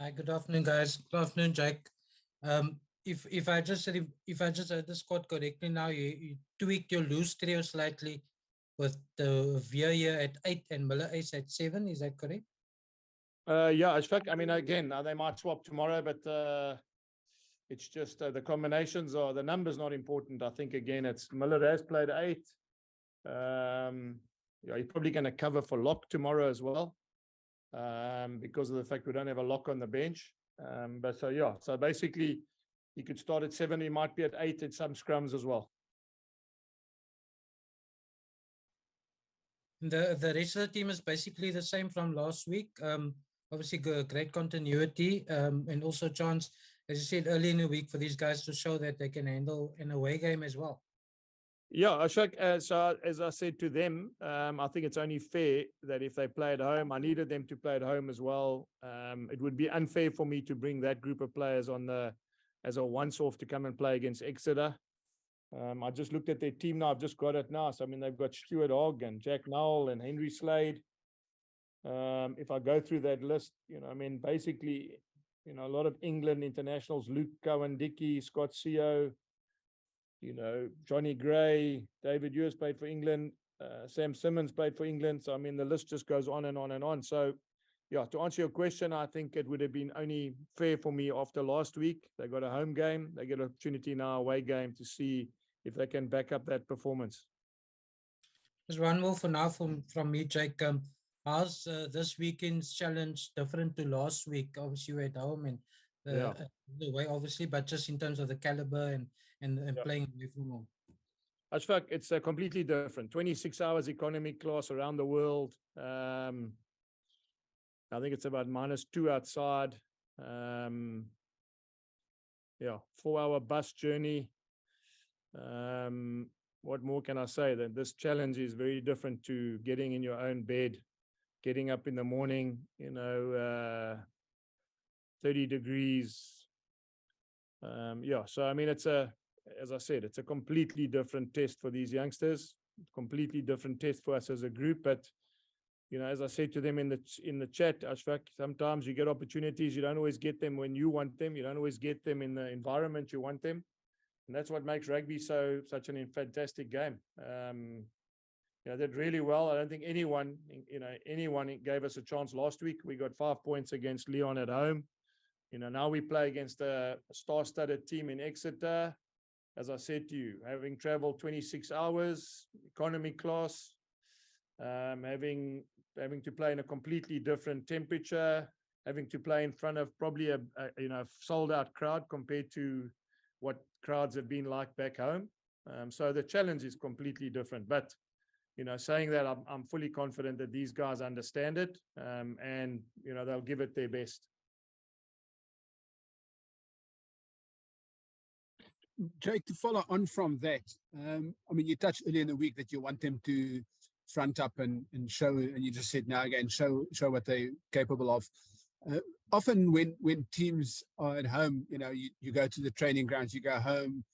Hi, good afternoon, guys. Good afternoon, Jack. If I just heard the squad correctly now, you tweaked your loose trio slightly with the Veer here at 8 and Miller Ace at 7. Is that correct? Yeah, in fact, I mean, again, they might swap tomorrow, but it's just the combinations or the numbers not important. I think again, it's Miller has played 8. Yeah, he's probably going to cover for lock tomorrow as well, because of the fact we don't have a lock on the bench. But so yeah, so basically, he could start at 7. He might be at 8 at some scrums as well. The rest of the team is basically the same from last week. Obviously, great continuity, and also chance, as you said earlier in the week, for these guys to show that they can handle an away game as well. Yeah, Ashok, so as I said to them, I think it's only fair that if they play at home, I needed them to play at home as well. It would be unfair for me to bring that group of players as a once-off to come and play against Exeter. I just looked at their team now. I've just got it now. So, I mean, they've got Stuart Hogg and Jack Nowell and Henry Slade. If I go through that list, I mean, basically, a lot of England internationals, Luke Cowan-Dickey, Scott Seo, Johnny Gray, David Ewers played for England, Sam Simmons played for England. So, I mean, the list just goes on and on and on. So, yeah, to answer your question, I think it would have been only fair for me after last week. They got a home game. They get an opportunity now, away game, to see if they can back up that performance. There's one more for now from me, Jake. How's this weekend's challenge different to last week? Obviously, you were at home and the way, obviously, but just in terms of the caliber and playing away from home. Ashfaq, it's completely different. 26 hours economy class around the world. I think it's about -2 outside. 4-hour bus journey. What more can I say? That this challenge is very different to getting in your own bed, getting up in the morning, 30 degrees. So I mean, as I said, it's a completely different test for these youngsters, completely different test for us as a group. But as I said to them in the chat, Ashfaq, sometimes you get opportunities, you don't always get them when you want them. You don't always get them in the environment you want them. And that's what makes rugby such a fantastic game. Did really well. I don't think anyone gave us a chance last week. We got 5 points against Leon at home. Now we play against a star-studded team in Exeter. As I said to you, having traveled 26 hours, economy class, having to play in a completely different temperature, having to play in front of probably a sold-out crowd compared to what crowds have been like back home. So the challenge is completely different. But saying that, I'm fully confident that these guys understand it, and they'll give it their best. Jake, to follow on from that, I mean, you touched earlier in the week that you want them to front up and show, and you just said now again, show what they're capable of. Often when teams are at home, you go to the training grounds, you go home,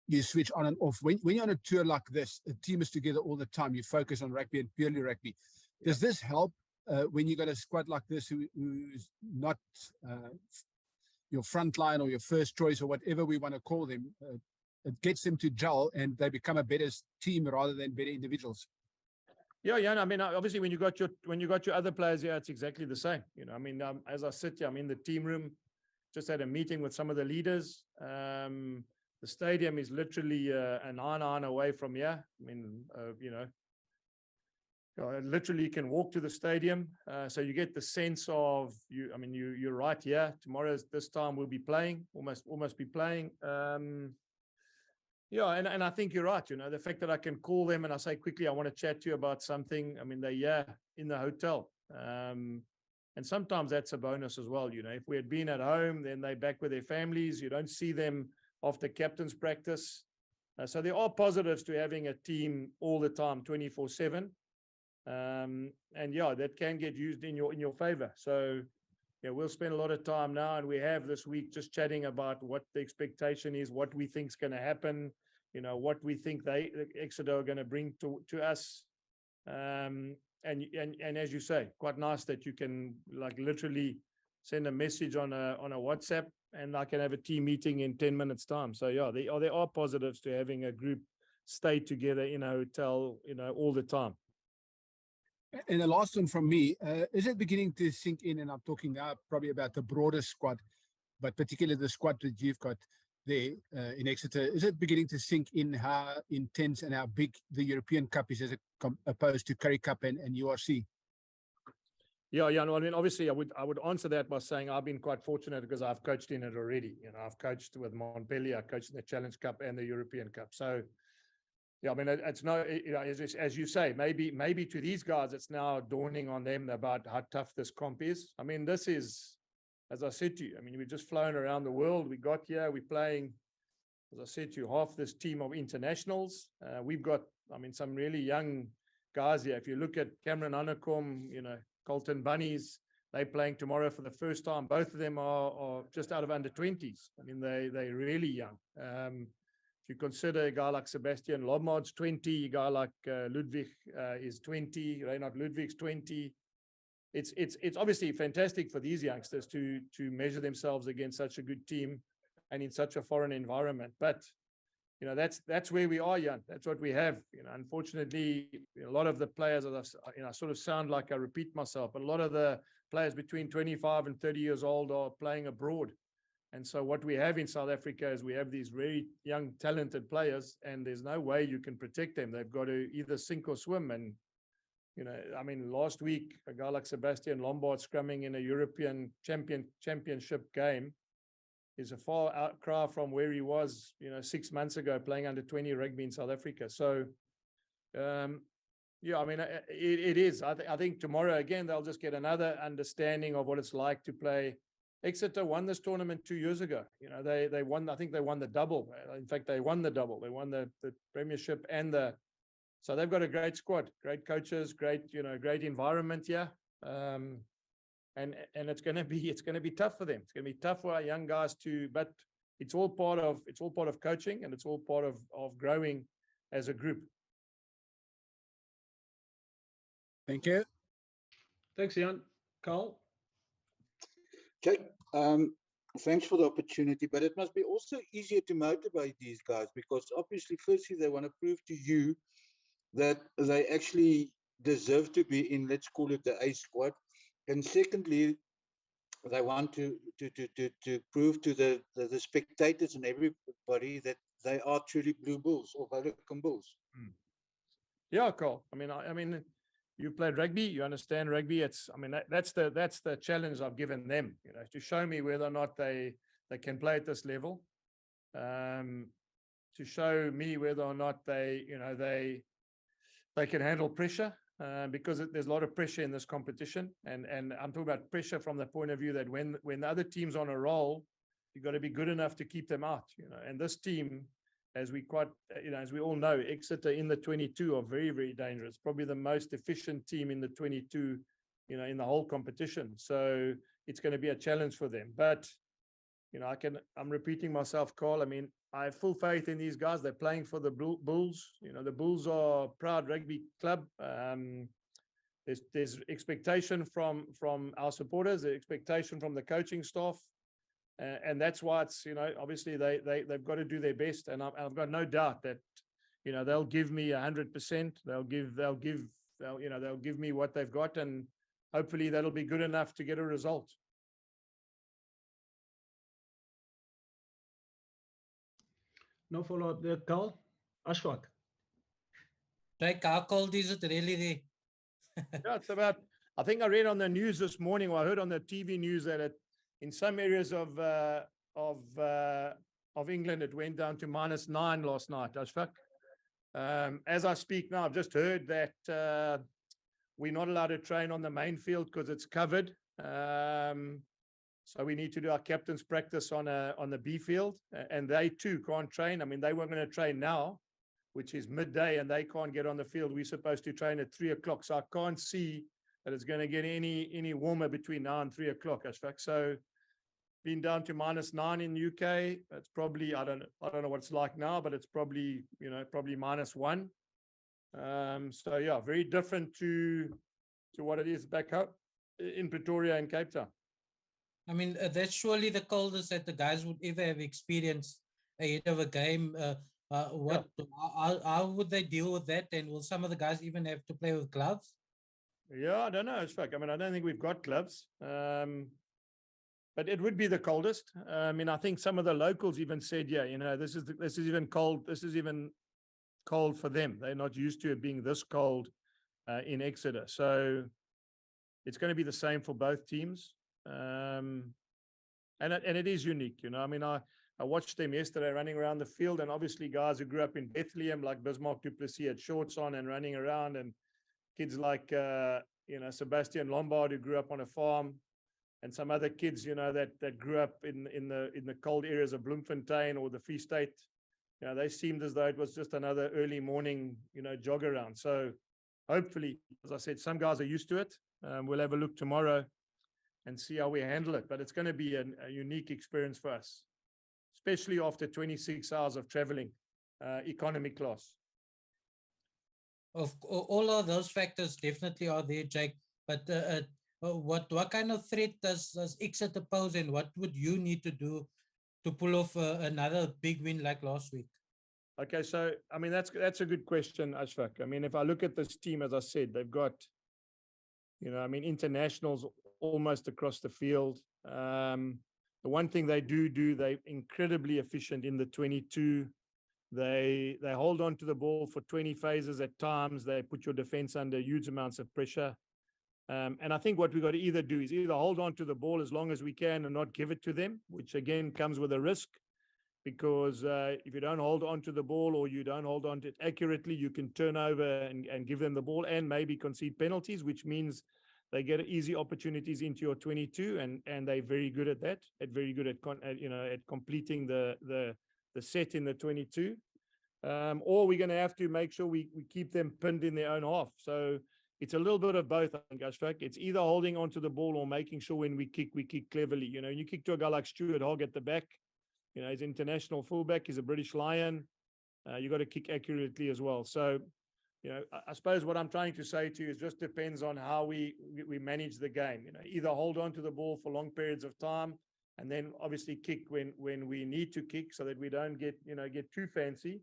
you switch on and off. When you're on a tour like this, a team is together all the time. You focus on rugby and purely rugby. Does this help when you got a squad like this who's not your front line or your first choice or whatever we want to call them? It gets them to gel and they become a better team rather than better individuals. Yeah. I mean, obviously, when you got your other players here, it's exactly the same. I mean, as I sit here, I'm in the team room. Just had a meeting with some of the leaders. The stadium is literally an iron away from here. I mean, literally you can walk to the stadium. So you get the sense of you're right here. Tomorrow, this time we'll be playing, almost be playing. And I think you're right. The fact that I can call them and I say quickly, I want to chat to you about something. I mean, they're in the hotel. And sometimes that's a bonus as well. If we had been at home, then they're back with their families. You don't see them after captain's practice. So there are positives to having a team all the time, 24/7. And that can get used in your favor. So we'll spend a lot of time now, and we have this week just chatting about what the expectation is, what we think is going to happen, what we think Exeter are going to bring to us. And as you say, quite nice that you can literally send a message on a WhatsApp, and I can have a team meeting in 10 minutes time. So yeah, there are positives to having a group stay together in a hotel, all the time. And the last one from me, is it beginning to sink in, and I'm talking now probably about the broader squad, but particularly the squad that you've got there in Exeter, is it beginning to sink in how intense and how big the European Cup is as opposed to Currie Cup and URC? Yeah. No, I mean, obviously, I would answer that by saying I've been quite fortunate because I've coached in it already. I've coached with Montpellier, I coached in the Challenge Cup and the European Cup. So, yeah, I mean, it's no, as you say, maybe to these guys, it's now dawning on them about how tough this comp is. I mean, this is, as I said to you, I mean, we've just flown around the world. We got here, we're playing, as I said to you, half this team of internationals. We've got, I mean, some really young guys here. If you look at Cameron Honeycomb, Colton Bunnies, they're playing tomorrow for the first time. Both of them are just out of under 20s. I mean, they're really young. If you consider a guy like Sebastian Lobmard's 20, a guy like Ludwig is 20, Reinhard Ludwig's 20. It's obviously fantastic for these youngsters to measure themselves against such a good team and in such a foreign environment. But that's where we are, Jan. That's what we have. Unfortunately, a lot of the players, I sort of sound like I repeat myself, but a lot of the players between 25 and 30 years old are playing abroad. And so what we have in South Africa is we have these very young, talented players, and there's no way you can protect them. They've got to either sink or swim. And, I mean, last week, a guy like Sebastian Lombard scrumming in a European championship game is a far outcry from where he was, 6 months ago playing under 20 rugby in South Africa. So, yeah, I mean, it is. I think tomorrow, again, they'll just get another understanding of what it's like to play. Exeter won this tournament 2 years ago. They won, I think they won the double. In fact, they won the double. They won the premiership so they've got a great squad, great coaches, great environment here. And it's going to be tough for them. It's going to be tough for our young guys but it's all part of coaching, and it's all part of growing as a group. Thank you. Thanks, Jan. Carl? Okay, thanks for the opportunity, but it must be also easier to motivate these guys because obviously, firstly, they want to prove to you that they actually deserve to be in, let's call it the A squad. And secondly, they want to prove to the spectators and everybody that they are truly Blue Bulls or Vodacom Bulls. Yeah, Carl. I mean, you played rugby, you understand rugby. That's the challenge I've given them, to show me whether or not they can play at this level, to show me whether or not they can handle pressure. Because there's a lot of pressure in this competition, and I'm talking about pressure from the point of view that when the other team's on a roll, you've got to be good enough to keep them out. And this team, as we all know, Exeter in the 22 are very, very dangerous. Probably the most efficient team in the 22, in the whole competition. So it's going to be a challenge for them. But I'm repeating myself, Carl. I mean, I have full faith in these guys. They're playing for the Bulls. The Bulls are a proud rugby club. There's expectation from our supporters, the expectation from the coaching staff, and that's why it's obviously they've got to do their best. And I've got no doubt that they'll give me 100%. They'll give me what they've got, and hopefully that'll be good enough to get a result. No follow-up there, Carl. Ashfaq? Like, how cold is it really there? Yeah, it's about, I think I read on the news this morning, or I heard on the TV news that in some areas of England, it went down to -9 last night, Ashfaq. As I speak now, I've just heard that we're not allowed to train on the main field because it's covered. So we need to do our captain's practice on the B field, and they too can't train. I mean, they were going to train now, which is midday, and they can't get on the field. We're supposed to train at 3 o'clock, so I can't see that it's going to get any warmer between now and 3 o'clock. So being down to -9 in the UK, it's probably, I don't know what it's like now, but it's probably -1. So yeah, very different to what it is back up in Pretoria and Cape Town. I mean, that's surely the coldest that the guys would ever have experienced ahead of a game. Yeah. How would they deal with that? And will some of the guys even have to play with gloves? Yeah, I don't know. It's fuck. I mean, I don't think we've got gloves. But it would be the coldest. I mean, I think some of the locals even said, yeah, this is even cold. This is even cold for them. They're not used to it being this cold in Exeter. So it's going to be the same for both teams. And it is unique. I mean, I watched them yesterday running around the field, and obviously guys who grew up in Bethlehem, like Bismarck du Plessis, had shorts on and running around, and kids like Sebastian Lombard, who grew up on a farm, and some other kids, that grew up in the cold areas of Bloemfontein or the Free State. They seemed as though it was just another early morning, jog around. So hopefully, as I said, some guys are used to it. We'll have a look tomorrow and see how we handle it. But it's going to be a unique experience for us, especially after 26 hours of traveling, economy class. Of all of those factors definitely are there, Jake. But what kind of threat does Exeter pose, and what would you need to do to pull off another big win like last week? Okay, so I mean that's a good question, Ashfaq. I mean, if I look at this team, as I said, they've got, internationals almost across the field. The one thing they do, they're incredibly efficient in the 22. They hold on to the ball for 20 phases at times. They put your defense under huge amounts of pressure. And I think what we've got to either do is either hold on to the ball as long as we can and not give it to them, which again comes with a risk, because if you don't hold on to the ball or you don't hold on to it accurately, you can turn over and give them the ball and maybe concede penalties, which means they get easy opportunities into your 22, and they're very good at that, very good at completing the set in the 22. Or we're going to have to make sure we keep them pinned in their own half. So it's a little bit of both, I think, Ashfaq. It's either holding onto the ball or making sure when we kick cleverly. You kick to a guy like Stuart Hogg at the back. He's international fullback. He's a British Lion. You got to kick accurately as well. So, I suppose what I'm trying to say to you is just depends on how we manage the game. Either hold on to the ball for long periods of time, and then obviously kick when we need to kick, so that we don't get too fancy,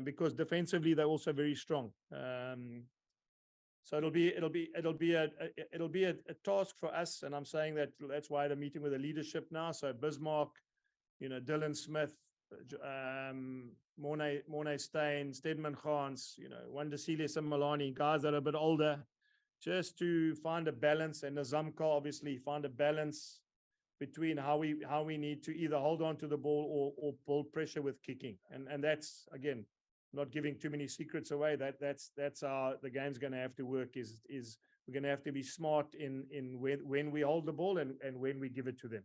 because defensively they're also very strong. So it'll be a task for us, and I'm saying that's why I had a meeting with the leadership now. So Bismarck, Dylan Smith, Mornay Steyn, Stedman Gans, Wandisile Simalani, guys that are a bit older, just to find a balance, and Nazamka obviously find a balance between how we need to either hold on to the ball or pull pressure with kicking. And that's, again, not giving too many secrets away. That's how the game's going to have to work, is we're going to have to be smart in when we hold the ball and when we give it to them.